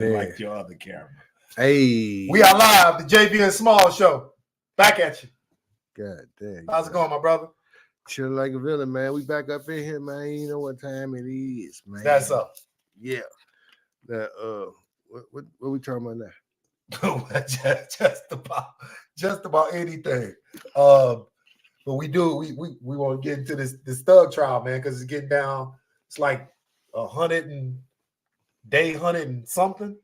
like your other camera. Hey. We are live, the JV and Small Show. Back at you. God damn. How's it going, my brother? Chilling like a villain, man. We back up in here, man. You know what time it is, man. That's up. Yeah. Now, what we talking about now? just about anything. But we want to get into this thug trial, man, because it's getting down. It's like 100 and something.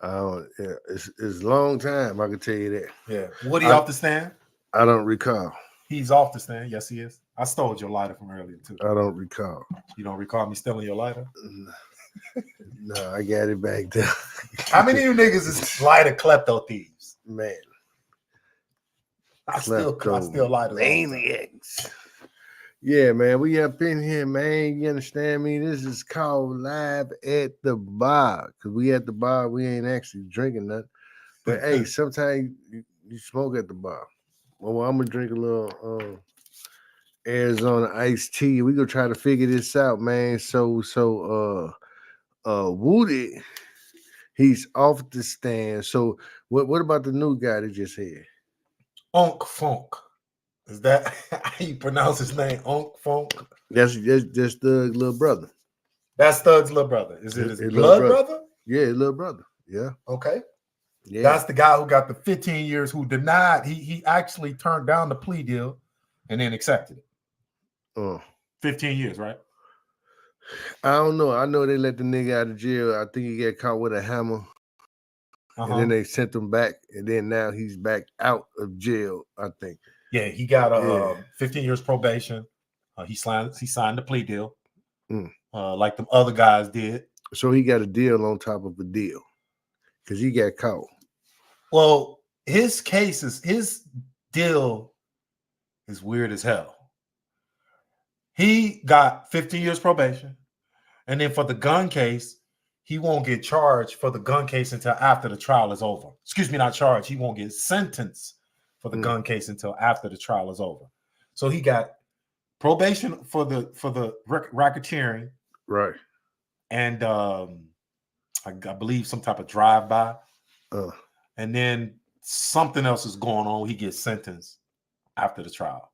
It's a long time, I can tell you that. Yeah. Woody off the stand? I don't recall. He's off the stand. Yes, he is. I stole your lighter from earlier, too. I don't recall. You don't recall me stealing your lighter? No, I got it back there. How many of you niggas is lighter klepto thieves? Man. I still lighters. Maniacs. Yeah, man, we up in here, man. You understand me? This is called Live at the Bar. Because we at the bar, we ain't actually drinking nothing. But hey, sometimes you smoke at the bar. Well, I'm going to drink a little Arizona iced tea. We going to try to figure this out, man. So Woody, he's off the stand. So what about the new guy that just here? Unk Funk. Is that how you pronounce his name? Unk Funk? That's Thug's little brother. That's Thug's little brother. Is it his blood brother? Yeah, his little brother. Yeah. Okay. Yeah. That's the guy who got the 15 years, who denied. He actually turned down the plea deal and then accepted it. 15 years, right? I don't know. I know they let the nigga out of jail. I think he got caught with a hammer. And then they sent him back, and then now he's back out of jail, I think. Yeah, he got 15 years probation. He signed the plea deal, like the other guys did. So he got a deal on top of a deal because he got caught. Well, his deal is weird as hell. He got 15 years probation, and then for the gun case, he won't get charged for the gun case until after the trial is over. Excuse me, not charged. He won't get sentenced for the gun case until after the trial is over. So he got probation for the racketeering, right? And I believe some type of drive-by, and then something else is going on. He gets sentenced after the trial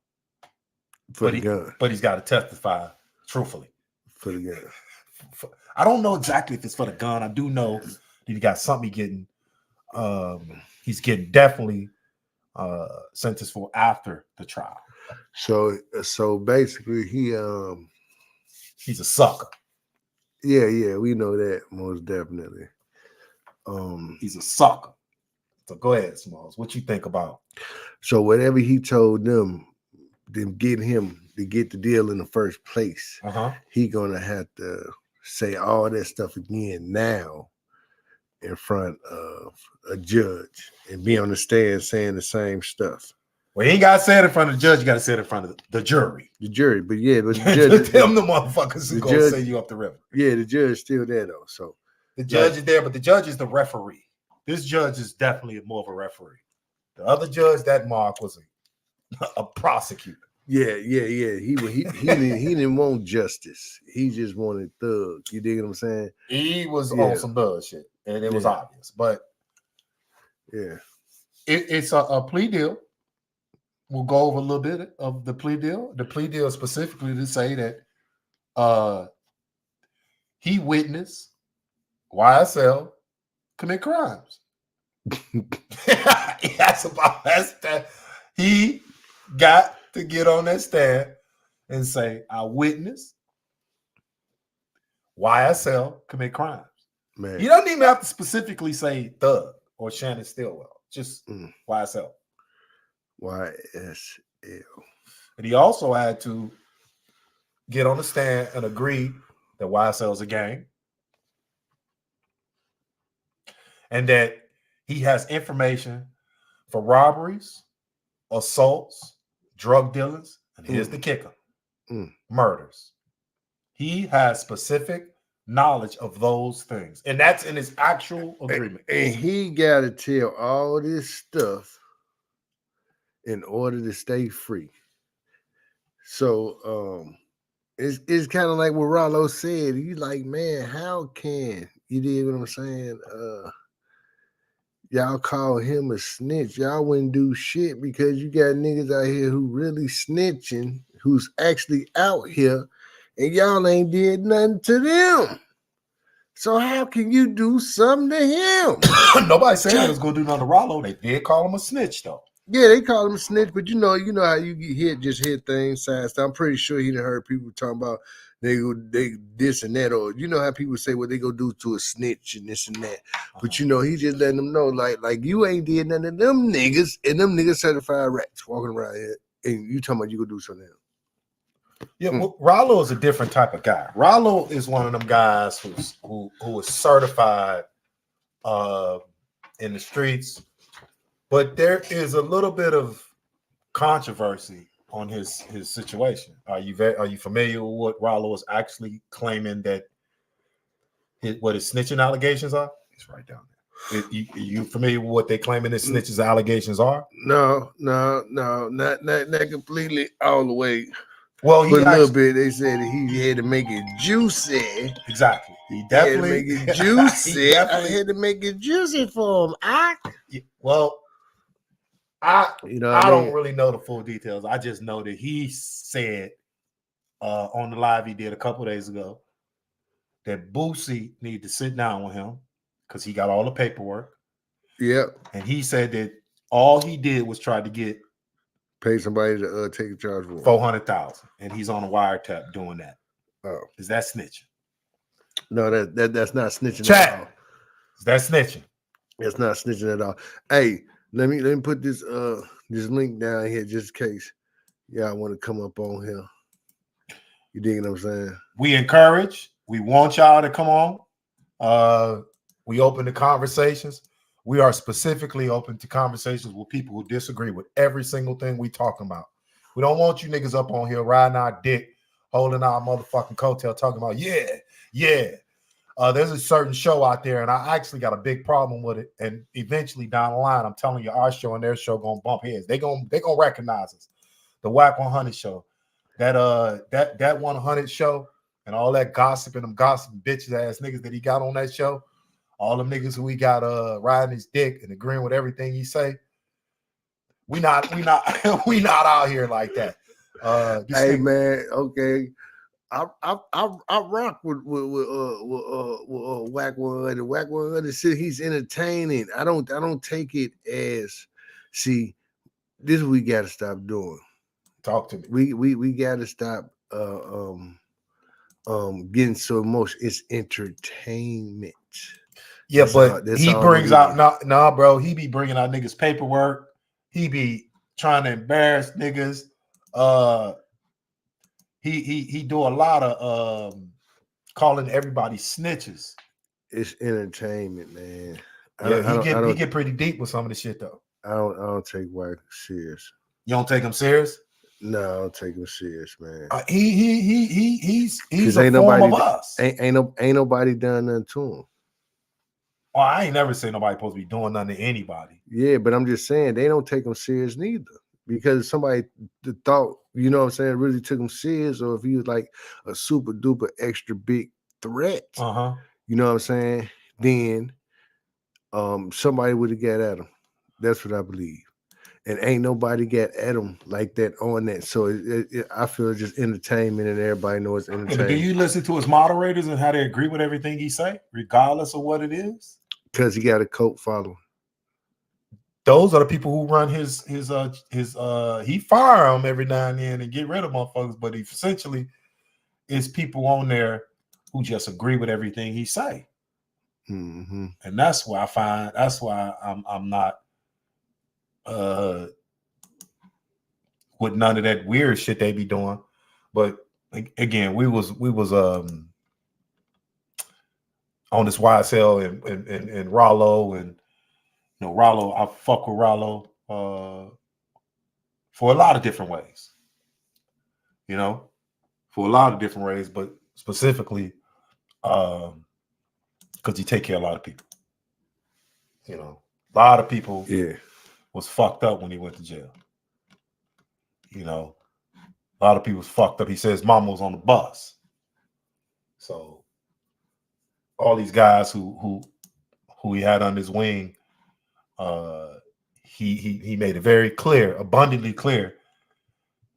for the gun, but he's got to testify truthfully for the gun. I don't know exactly if it's for the gun. I do know that he got something he's getting definitely sentenced for after the trial. So basically he's a sucker. Yeah, we know that most definitely. He's a sucker. So go ahead, Smalls. What you think about? So whatever he told them get him to get the deal in the first place, he gonna have to say all that stuff again now in front of a judge and be on the stand saying the same stuff. Well, he ain't got to say it in front of the judge. You got to say it in front of the jury. The jury, but the judge. Them the motherfuckers who gonna say you up the river. Yeah, the judge still there though. So the judge is there, but the judge is the referee. This judge is definitely more of a referee. The other judge, that Mark, was a prosecutor. Yeah. He didn't want justice. He just wanted Thug. You dig what I'm saying? He was on some bullshit, and it was obvious. But yeah, it's a plea deal. We'll go over a little bit of the plea deal. The plea deal specifically to say that he witnessed YSL commit crimes. That's that. He got to get on that stand and say, I witnessed YSL commit crimes. Man. You don't even have to specifically say Thug or Shannon Stillwell, just YSL. YSL. And he also had to get on the stand and agree that YSL is a gang and that he has information for robberies, assaults, drug dealers, and here's the kicker, murders. He has specific knowledge of those things, and that's in his actual agreement. And he got to tell all this stuff in order to stay free. So it's kind of like what Rollo said. He's like, man, how can You dig what I'm saying? Y'all call him a snitch. Y'all wouldn't do shit because you got niggas out here who really snitching, who's actually out here, and y'all ain't did nothing to them. So how can you do something to him? Nobody said they was gonna do nothing to Rollo. They did call him a snitch though. Yeah, they call him a snitch, but you know how you get hit things fast. I'm pretty sure he done heard people talking about they this and that, or you know how people say what they go do to a snitch and this and that. But you know, he just letting them know like you ain't did nothing to them niggas, and them niggas certified rats walking around here, and you talking about you gonna do something else. Yeah, well, Rollo is a different type of guy. Rollo is one of them guys who is certified in the streets, but there is a little bit of controversy on his situation. Are you familiar with what Rollo is actually claiming that what his snitching allegations are? It's right down there. You familiar with what they claiming his snitches allegations are? No, not completely all the way. Well, but a little bit. They said that he had to make it juicy. Exactly. He definitely had to make it juicy. I had to make it juicy for him. Well, I don't really know the full details. I just know that he said on the live he did a couple days ago that Boosie needed to sit down with him because he got all the paperwork. Yep. And he said that all he did was try to pay somebody to take a charge for him. $400,000, and he's on a wiretap doing that. Oh, is that snitching? No, that's not snitching Chat. at all. Is that snitching? That's not snitching at all. Hey, let me put this link down here just in case y'all want to come up on here. You dig what I'm saying? We want y'all to come on. We open the conversations. We are specifically open to conversations with people who disagree with every single thing we talking about. We don't want you niggas up on here riding our dick, holding our motherfucking coattail, talking about, yeah. There's a certain show out there, and I actually got a big problem with it. And eventually down the line, I'm telling you, our show and their show gonna bump heads. They gonna recognize us. The Whack 100 show. That 100 show and all that gossip and them gossip bitches ass niggas that he got on that show. All them niggas who we got riding his dick and agreeing with everything he say. We not out here like that. Hey man, okay. I rock with Whack 100. Whack 100 shit, he's entertaining. I don't take it as this is what we gotta stop doing. Talk to me. We gotta stop getting so emotional. It's entertainment. Yeah, but he brings out nah, bro. He be bringing out niggas paperwork. He be trying to embarrass niggas. He do a lot of calling everybody snitches. It's entertainment, man. He get pretty deep with some of the shit though. I don't take Whack serious. You don't take him serious? No, I don't take him serious, man. He's a form of us. Ain't nobody done nothing to him. Oh, I ain't never say nobody supposed to be doing nothing to anybody. Yeah, but I'm just saying they don't take him serious neither. Because somebody thought, you know what I'm saying, really took him serious, or if he was like a super duper extra big threat, you know what I'm saying, then somebody would have got at him. That's what I believe. And ain't nobody got at him like that on that. So I feel it's just entertainment, and everybody knows it's entertainment. Do you listen to his moderators and how they agree with everything he say, regardless of what it is? Because he got a cult following. Those are the people who run his he fire them every now and then and get rid of motherfuckers, but he essentially is people on there who just agree with everything he say. Mm-hmm. And that's why I'm not with none of that weird shit they be doing. But again, we was on this YSL and Rollo, and you know, Rollo, I fuck with Rollo for a lot of different ways. You know, for a lot of different ways, but specifically because he take care of a lot of people. You know, a lot of people was fucked up when he went to jail. You know, a lot of people was fucked up. He says mama was on the bus. So all these guys who he had on his wing, he made it very clear, abundantly clear,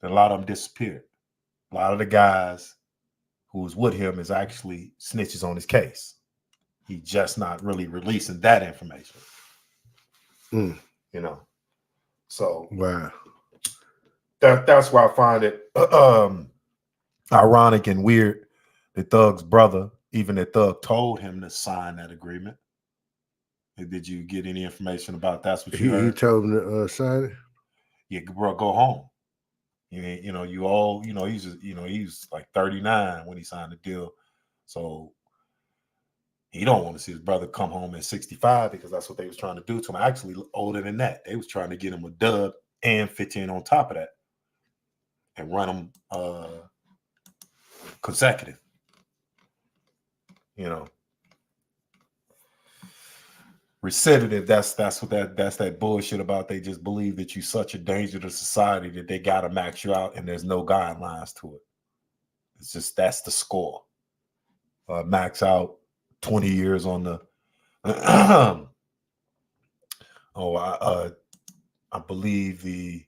that a lot of them disappeared. A lot of the guys who was with him is actually snitches on his case. He's just not really releasing that information. You know. So wow. That's why I find it ironic and weird that Thug's brother, even that Thug told him to sign that agreement. Did you get any information about that's what you heard? He told him to sign it? Yeah, bro, go home. You know, you all, you know, he's like 39 when he signed the deal. So he don't want to see his brother come home at 65 because that's what they was trying to do to him. Actually, older than that. They was trying to get him a dub and 15 on top of that and run him consecutive. You know. Recidivative, that's that bullshit about they just believe that you're such a danger to society that they gotta max you out and there's no guidelines to it. It's just that's the score. Max out 20 years on the I believe the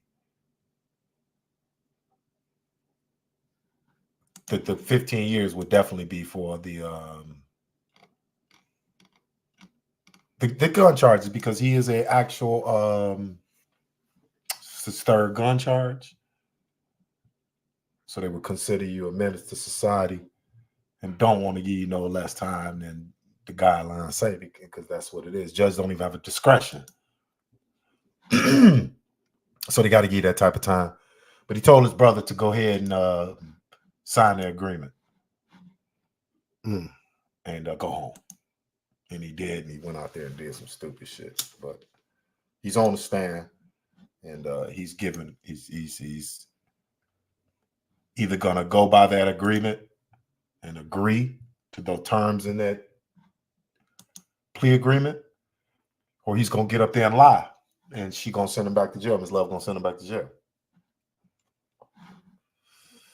15 years would definitely be for the gun charges because he is a actual third gun charge. So they would consider you a menace to society and don't want to give you no less time than the guidelines say because that's what it is. Judges don't even have a discretion. So they got to give you that type of time. But he told his brother to go ahead and sign the agreement and go home. And he did, and he went out there and did some stupid shit. But he's on the stand, and he's either gonna go by that agreement and agree to the terms in that plea agreement, or he's gonna get up there and lie, and she gonna send him back to jail. His love gonna send him back to jail.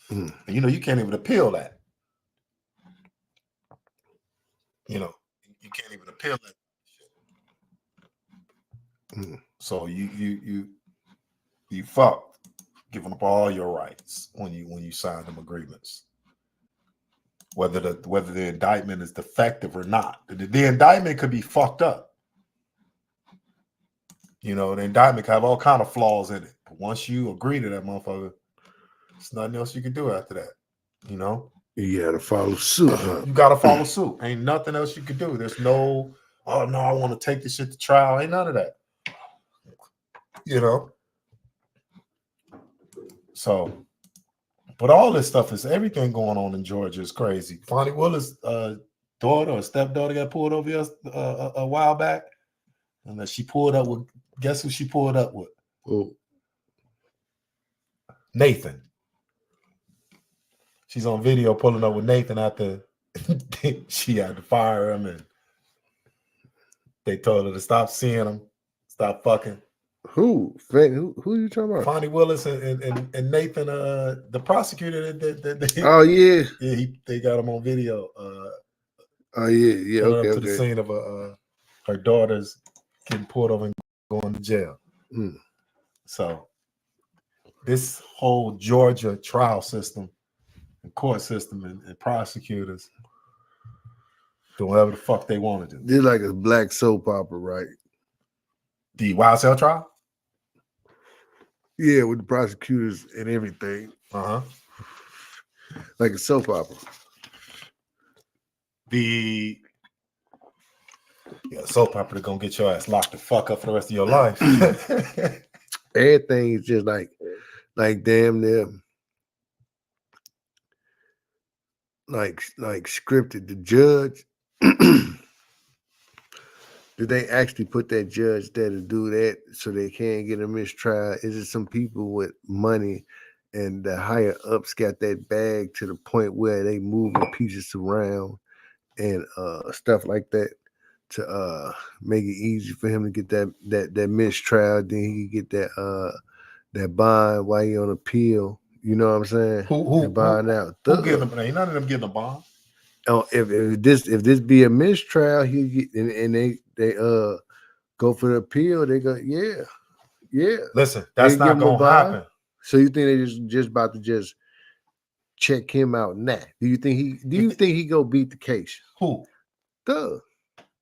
And, you know, you can't even appeal that. You know, you can't even appeal that. So you fucked giving up all your rights when you sign them agreements. Whether the indictment is defective or not. The indictment could be fucked up. You know, the indictment could have all kind of flaws in it. But once you agree to that motherfucker, there's nothing else you can do after that. You know? You gotta follow suit, huh? You gotta follow suit. Ain't nothing else you can do. There's no, oh no, I want to take this shit to trial. Ain't none of that. You know? So, but all this stuff is everything going on in Georgia is crazy. Fonnie Willis' daughter or stepdaughter got pulled over a while back. And she pulled up with, guess who she pulled up with? Oh. Nathan. She's on video pulling up with Nathan after she had to fire him and they told her to stop seeing him, stop fucking. Who are you talking about? Fonnie Willis and Nathan, the prosecutor. Oh yeah, yeah, they got him on video. Oh yeah, okay, up to the scene of her daughter's getting pulled over and going to jail. So this whole Georgia trial system, and court system, and prosecutors do whatever the fuck they want to do. They're like a black soap opera, right? The YSL trial? Yeah, with the prosecutors and everything. Like a soap opera. Soap opera gonna get your ass locked the fuck up for the rest of your life. Everything is just like damn near like scripted. The judge, did they actually put that judge there to do that so they can't get a mistrial? Is it some people with money and the higher ups got that bag to the point where they moving pieces around and stuff like that to make it easy for him to get that mistrial? Then he can get that bond while he on appeal. You know what I'm saying? Who bond out? Who getting them? Ain't none of them getting a bond. Oh, if this be a mistrial, he get, and they go for the appeal. They go, yeah. Listen, They that's give not him a gonna bond. happen. So you think they just about to just check him out now? Do you think he go beat the case? Who? Thug.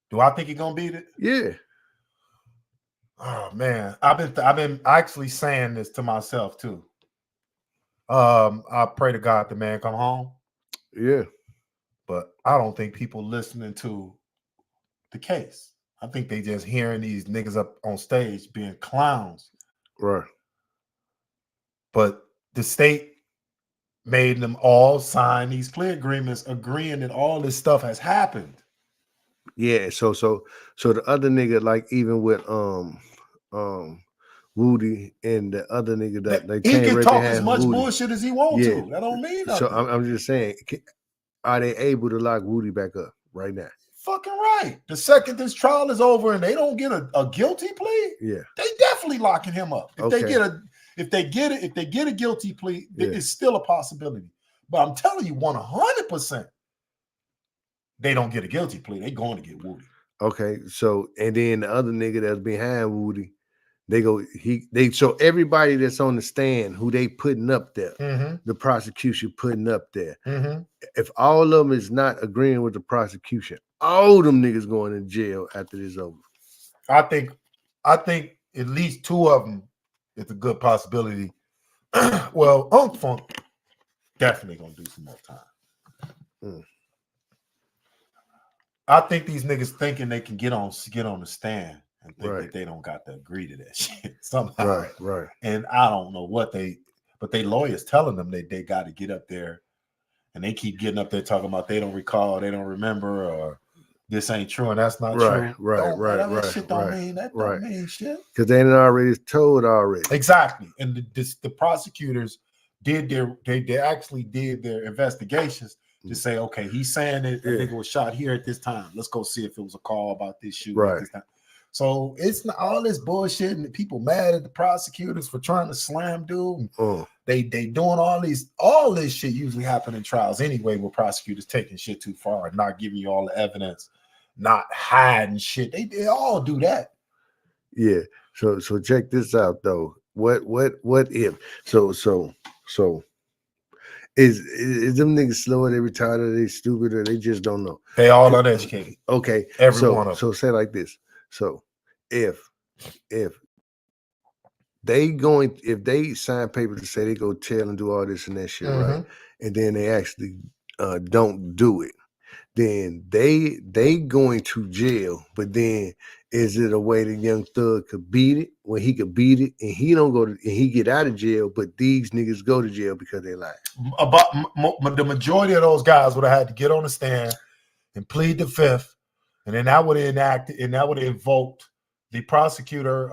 Do I think he gonna beat it? Yeah. Oh man, I've been actually saying this to myself too. I pray to God the man come home, Yeah. but I don't think people listening to the case. I think they just hearing these niggas up on stage being clowns. Right. But the state made them all sign these plea agreements agreeing that all this stuff has happened. Yeah. So the other nigga, like even with Woody and the other nigga that they He came can right talk as behind much Woody. bullshit as he want Yeah. to. That don't mean So nothing. I'm just saying, are they able to lock Woody back up right now? Fucking right. The second this trial is over and they don't get a guilty plea, Yeah. they definitely locking him up. If Okay. they get a guilty plea, Yeah. it's still a possibility. But I'm telling you, 100%, they don't get a guilty plea. They going to get Woody. Okay. So and then the other nigga that's behind Woody, so everybody that's on the stand who they putting up there, the prosecution putting up there. If all of them is not agreeing with the prosecution, all them niggas going to jail after this over. I think at least two of them is a good possibility. Well, Unc Funk definitely gonna do some more time. I think these niggas thinking they can get on the stand and think that they don't got to agree to that shit somehow. Right. And I don't know what but they lawyers telling them they got to get up there, and they keep getting up there talking about they don't recall, they don't remember, or this ain't true and that's not true. That shit don't mean that. Don't mean shit. Because they ain't already told already. Exactly. And the prosecutors they actually did their investigations to say, okay, he's saying that a nigga was shot here at this time. Let's go see if it was a call about this shooting at this time. So it's not all this bullshit, and the people mad at the prosecutors for trying to slam dude. They doing all this shit usually happen in trials anyway, where prosecutors taking shit too far and not giving you all the evidence, not hiding shit. They all do that. Yeah. So check this out though. What if so is them niggas slow, or they retarded, or they stupid, or they just don't know? They all uneducated. Okay. Every one of them. So say like this. So if they sign papers to say they go tell and do all this and that shit, right? And then they actually don't do it, then they going to jail. But then is it a way that Young Thug could beat it, when he could beat it and he don't go to, and he get out of jail, but these niggas go to jail because they lied? About the majority of those guys would have had to get on the stand and plead the fifth, and then that would have enacted, and that would have invoked the prosecutor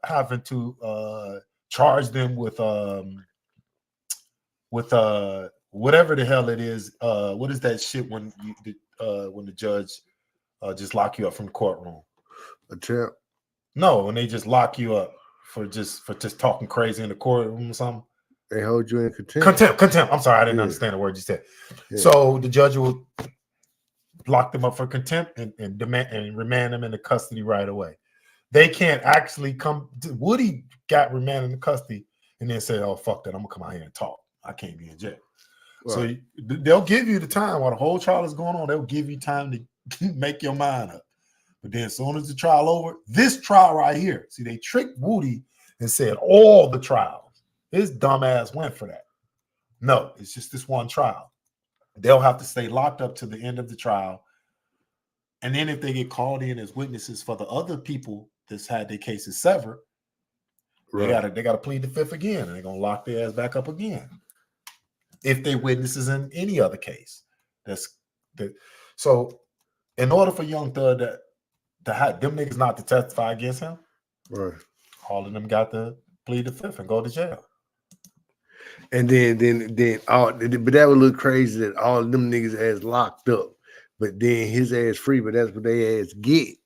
having to charge them with whatever the hell it is. What is that shit when the judge just lock you up from the courtroom? A trap? No, when they just lock you up for just talking crazy in the courtroom or something. They hold you in contempt. Contempt. I'm sorry, I didn't understand the word you said. Yeah. So the judge will lock them up for contempt and demand and remand them into custody right away. They can't actually come. Woody got remanded into custody and then said, "Oh fuck that, I'm gonna come out here and talk. I can't be in jail." Right. So they'll give you the time while the whole trial is going on. They'll give you time to make your mind up. But then as soon as the trial over, this trial right here, see, they tricked Woody and said all the trials. His dumb ass went for that. No, it's just this one trial. They'll have to stay locked up to the end of the trial. And then if they get called in as witnesses for the other people that's had their cases severed, right, they gotta plead the fifth again, and they're gonna lock their ass back up again. If they witnesses in any other case. So in order for Young Thug to have them niggas not to testify against him, right, all of them got to plead the fifth and go to jail. And then all, but that would look crazy that all of them niggas ass locked up, but then his ass free, but that's what they ass get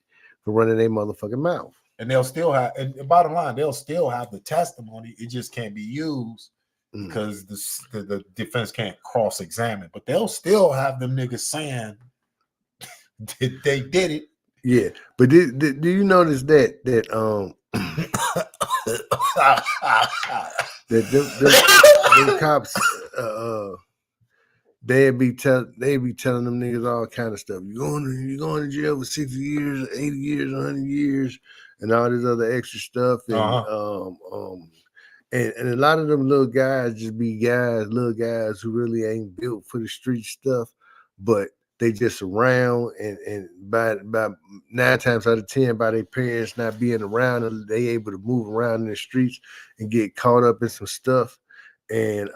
for running their motherfucking mouth. And they'll still have, and bottom line, they'll still have the testimony. It just can't be used because the defense can't cross-examine, but they'll still have them niggas saying that they did it. Yeah, but do you notice that that them cops they be telling them niggas all kind of stuff. You going to jail for 60 years, 80 years, 100 years, and all this other extra stuff, and and a lot of them little guys just be little guys who really ain't built for the street stuff, but they just around, and by 9 times out of 10, by their parents not being around, they able to move around in the streets and get caught up in some stuff, and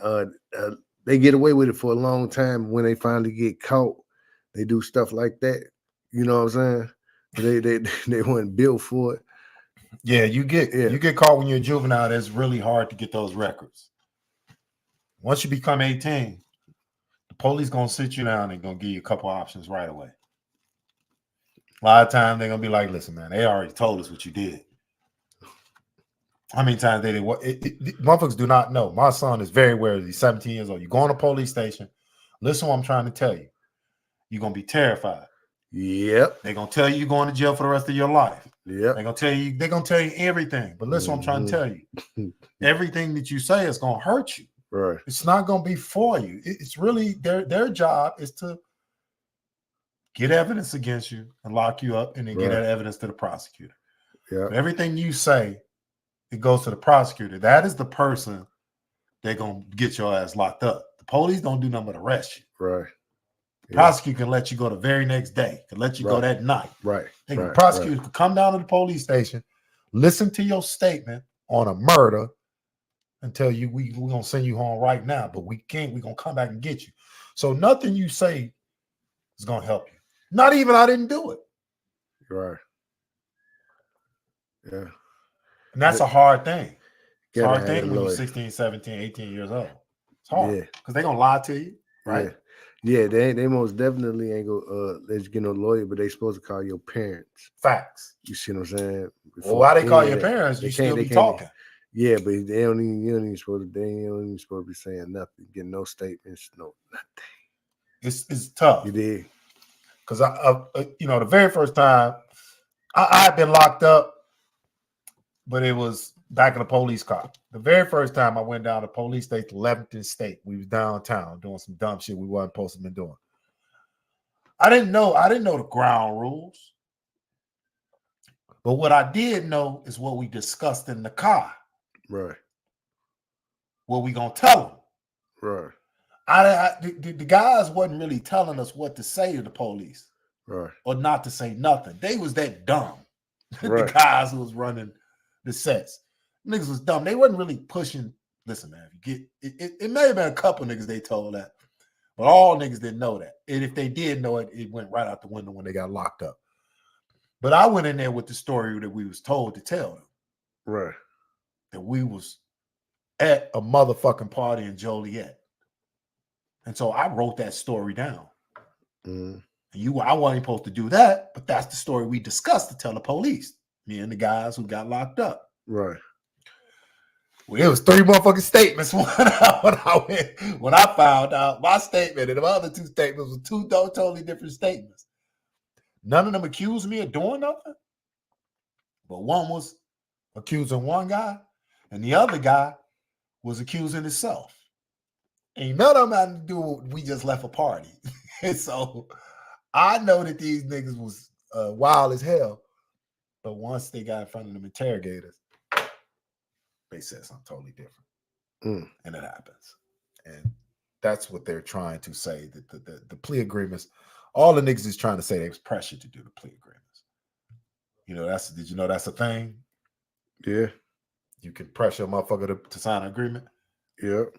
they get away with it for a long time. When they finally get caught, they do stuff like that. You know what I'm saying? They weren't built for it. Yeah, you get caught when you're a juvenile. It's really hard to get those records. Once you become 18, the police gonna sit you down and gonna give you a couple options right away. A lot of times they're gonna be like, "Listen, man, they already told us what you did." How many times they did what? Motherfuckers do not know. My son is very aware. He's 17 years old. You go in a police station. Listen, what I'm trying to tell you. You're gonna be terrified. Yep. They're gonna tell you you're going to jail for the rest of your life. Yep. They're gonna tell you everything. But listen, what I'm trying to tell you. Everything that you say is gonna hurt you. Right. It's not gonna be for you. It's really their job is to get evidence against you and lock you up, and then get that evidence to the prosecutor. Yeah. Everything you say, it goes to the prosecutor. That is the person they're gonna get your ass locked up. The police don't do nothing but arrest you. Right. The prosecutor can let you go the very next day, can let you go that night. Right. The prosecutor could come down to the police station, listen to your statement on a murder, and tell you we're gonna send you home right now, but we can't, we're gonna come back and get you. So nothing you say is gonna help you. Not even I didn't do it. Right. Yeah. And that's a hard thing. It's a hard thing when lawyer. you're 16, 17, 18 years old. It's hard. Yeah. Because they're gonna lie to you, right? Yeah, they most definitely ain't gonna let you get no lawyer, but they supposed to call your parents. Facts. You see what I'm saying? Well, why they call your parents? You still be talking. Yeah, but they don't even supposed to be saying nothing, getting no statements, no nothing. It's tough. You did. Because the very first time I had been locked up, but it was back in the police car. The very first time I went down to police station, Lebanon State, we was downtown doing some dumb shit we wasn't supposed to be doing. I didn't know the ground rules. But what I did know is what we discussed in the car. Right. What we gonna tell them. Right. The guys wasn't really telling us what to say to the police. Right. Or not to say nothing. They was that dumb. Right. The guys who was running the sets. Niggas was dumb. They wasn't really pushing. Listen, man, if you get it may have been a couple niggas they told that, but all niggas didn't know that. And if they did know it, it went right out the window when they got locked up. But I went in there with the story that we was told to tell them. Right. That we was at a motherfucking party in Joliet. And so I wrote that story down. I wasn't supposed to do that, but that's the story we discussed to tell the police. Me and the guys who got locked up. Right. Well, it was 3 motherfucking statements when I found out my statement, and the other 2 statements were 2 totally different statements. None of them accused me of doing nothing, but one was accusing one guy, and the other guy was accusing himself. Ain't none of them had to do with we just left a party. And so I know that these niggas was wild as hell, but once they got in front of them interrogators, they said something totally different. And it happens. And that's what they're trying to say, that the plea agreements, all the niggas is trying to say they was pressured to do the plea agreements. Did you know that's a thing? Yeah. You can pressure a motherfucker to sign an agreement. Yep.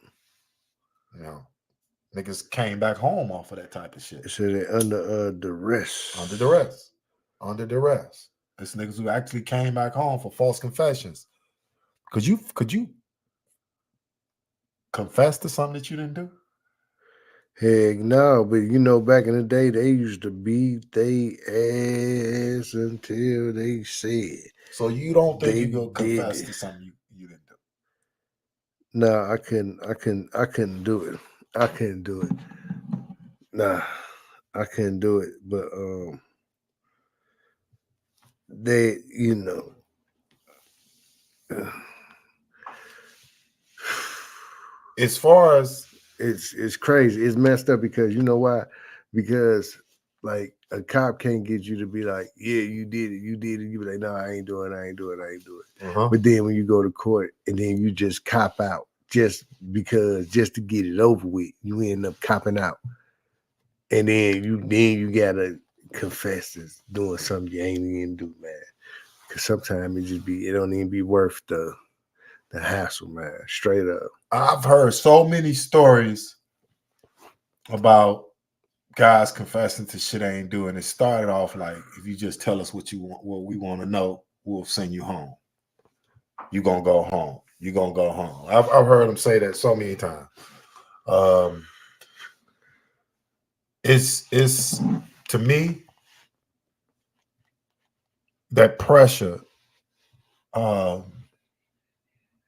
Niggas came back home off of that type of shit. So they're under duress. Under duress. It's niggas who actually came back home for false confessions. Could you confess to something that you didn't do? Heck no, but back in the day, they used to beat they ass until they said. So you don't think you go confess to something you didn't do? No, I couldn't do it. I couldn't do it. Nah, I couldn't do it. But they, As far as it's crazy. It's messed up because you know why? Because like a cop can't get you to be like, yeah, you did it, you did it. You be like, no, I ain't doing it, I ain't doing it, I ain't doing it. But then when you go to court and then you just cop out just to get it over with, you end up copping out. And then you gotta confess to doing something you ain't even do, man. Cause sometimes it don't even be worth the hassle, man. Straight up. I've heard so many stories about guys confessing to shit they ain't doing. It started off like, if you just tell us what you want, what we want to know, we'll send you home. You gonna go home. You gonna go home. I've heard them say that so many times. It's to me that pressure.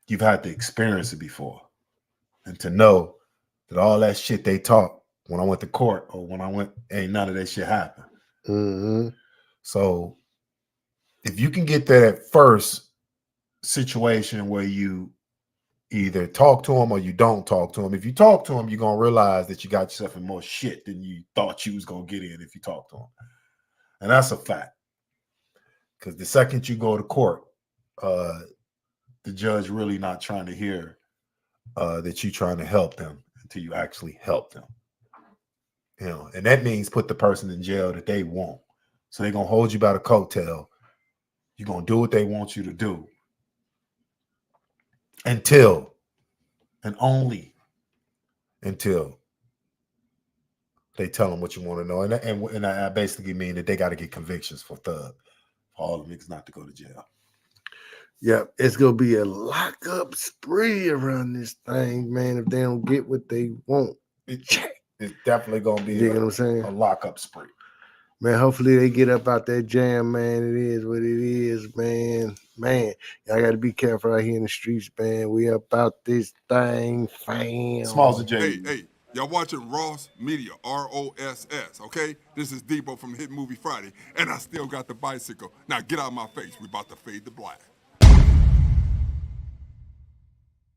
You've had to experience it before, and to know that all that shit they taught when I went to court or when I went, ain't none of that shit happened. Mm-hmm. So if you can get that first situation where you either talk to them or you don't talk to them. If you talk to them, you're gonna realize that you got yourself in more shit than you thought you was gonna get in if you talk to them, and that's a fact. Because the second you go to court, the judge really not trying to hear that you trying to help them until you actually help them. And that means put the person in jail that they want. So they're gonna hold you by the coattail. You're gonna do what they want you to do until and only until they tell them what you want to know. And I basically mean that they got to get convictions for thug, for all the niggas not to go to jail. Yeah, it's gonna be a lockup spree around this thing, man. If they don't get what they want, it's definitely gonna be you know what I'm saying? A lockup spree. Man, hopefully they get up out that jam, man. It is what it is, man. Man, y'all got to be careful out here in the streets, man. We about this thing, fam. Smalls and J. Hey, y'all watching Ross Media, ROSS, okay? This is Debo from Hit Movie Friday, and I still got the bicycle. Now get out of my face. We about to fade the black.